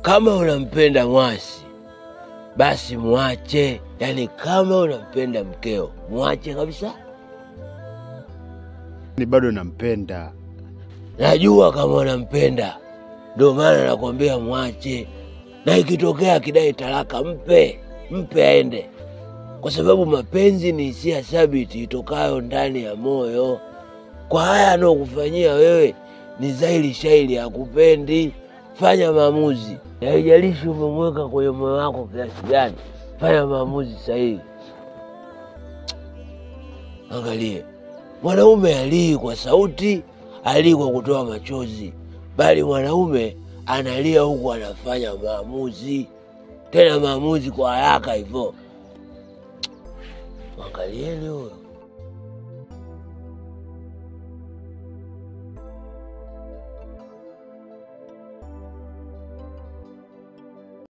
kama unampenda mwasi basi muache. Yani kama unampenda mkeo muache kabisa. Ni bado nampenda. Najua kama unampenda, ndio maana nakwambia muache. Na ikitokea kidai talaka mpe aende. Kwa sababu mapenzi ni hisia thabiti itokayo ndani ya moyo. Kwa haya anokufanyia wewe ni dhahiri shairi hakupendi. Fanya maamuzi. Haijalishi umemweka kwenye moyo wako kiasi gani. Fanya maamuzi sahihi. Angalie. Mwanaume alii kwa sauti, alii kwa kutoa machozi. Bali mwanaume analia huku anafanya maamuzi. Tena maamuzi kwa haraka hivyo. Angalieni huyo.